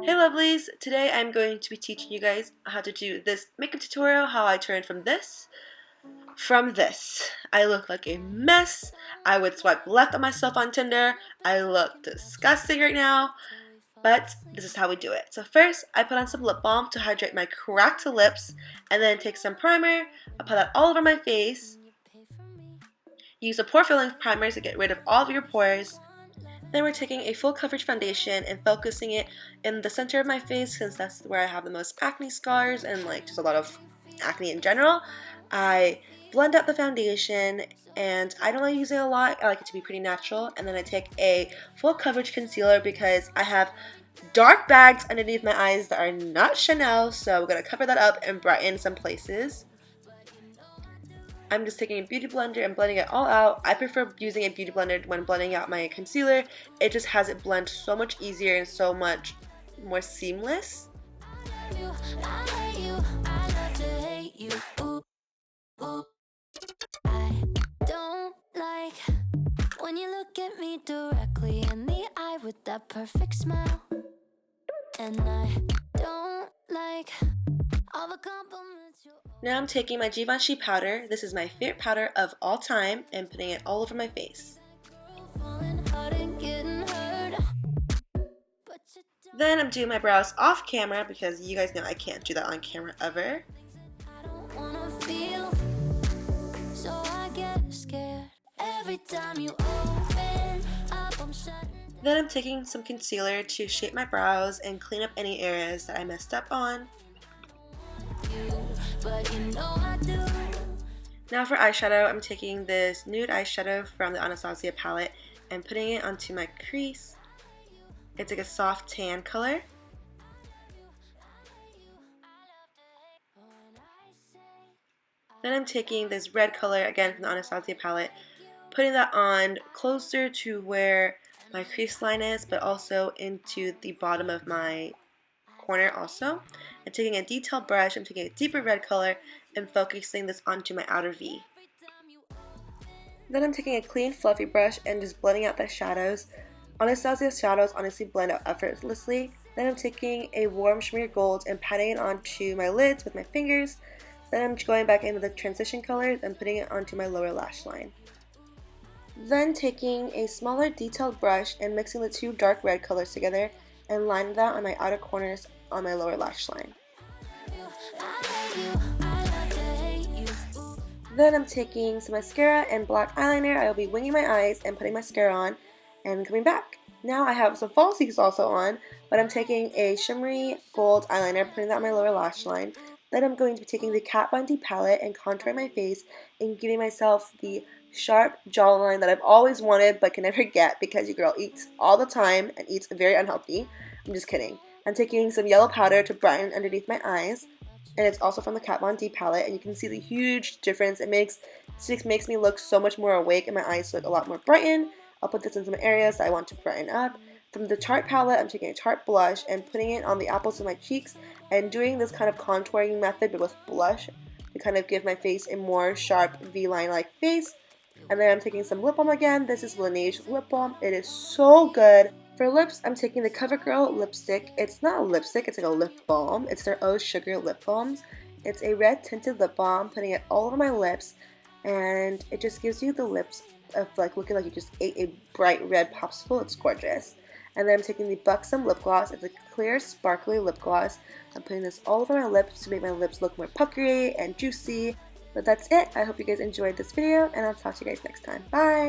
Hey lovelies! Today I'm going to be teaching you guys how to do this makeup tutorial, how I turn from this. I look like a mess. I would swipe left on myself on Tinder. I look disgusting right now, but this is how we do it. So first, I put on some lip balm to hydrate my cracked lips, and then take some primer, apply that all over my face. Use a pore filling primer to get rid of all of your pores. Then we're taking a full coverage foundation and focusing it in the center of my face since that's where I have the most acne scars and like just a lot of acne in general. I blend out the foundation and I don't like using it a lot. I like it to be pretty natural. And then I take a full coverage concealer because I have dark bags underneath my eyes that are not Chanel, so we're going to cover that up and brighten some places. I'm just taking a beauty blender and blending it all out. I prefer using a beauty blender when blending out my concealer. It just has it blend so much easier and so much more seamless. I don't like when you look at me directly in the eye with that perfect smile. And I don't like all the compliments you. Now I'm taking my Givenchy powder. This is my favorite powder of all time and putting it all over my face. Then I'm doing my brows off camera because you guys know I can't do that on camera ever. Then I'm taking some concealer to shape my brows and clean up any areas that I messed up on. Now for eyeshadow, I'm taking this nude eyeshadow from the Anastasia palette and putting it onto my crease. It's like a soft tan color. Then I'm taking this red color, again from the Anastasia palette, putting that on closer to where my crease line is, but also into the bottom of my corner also. And taking a detailed brush, I'm taking a deeper red color and focusing this onto my outer V. Then I'm taking a clean fluffy brush and just blending out the shadows. Anastasia's shadows honestly blend out effortlessly. Then I'm taking a warm shimmery gold and patting it onto my lids with my fingers. Then I'm going back into the transition colors and putting it onto my lower lash line. Then taking a smaller detailed brush and mixing the two dark red colors together and lining that on my outer corners on my lower lash line. Then I'm taking some mascara and black eyeliner. I will be winging my eyes and putting mascara on and coming back. Now I have some falsies also on, but I'm taking a shimmery gold eyeliner, putting that on my lower lash line. Then I'm going to be taking the Kat Von D palette and contouring my face and giving myself the sharp jawline that I've always wanted but can never get because your girl eats all the time and eats very unhealthy. I'm just kidding. I'm taking some yellow powder to brighten underneath my eyes, and it's also from the Kat Von D palette, and you can see the huge difference. It makes me look so much more awake and my eyes look a lot more brightened. I'll put this in some areas that I want to brighten up. From the Tarte palette, I'm taking a Tarte blush and putting it on the apples of my cheeks and doing this kind of contouring method but with blush to kind of give my face a more sharp V-line like face. And then I'm taking some lip balm again. This is Laneige lip balm. It is so good. For lips, I'm taking the CoverGirl lipstick. It's not a lipstick, it's like a lip balm. It's their Oh Sugar lip balms. It's a red tinted lip balm, putting it all over my lips, and it just gives you the lips of like looking like you just ate a bright red popsicle. It's gorgeous. And then I'm taking the Buxom lip gloss. It's a clear, sparkly lip gloss. I'm putting this all over my lips to make my lips look more puckery and juicy. But that's it. I hope you guys enjoyed this video, and I'll talk to you guys next time. Bye!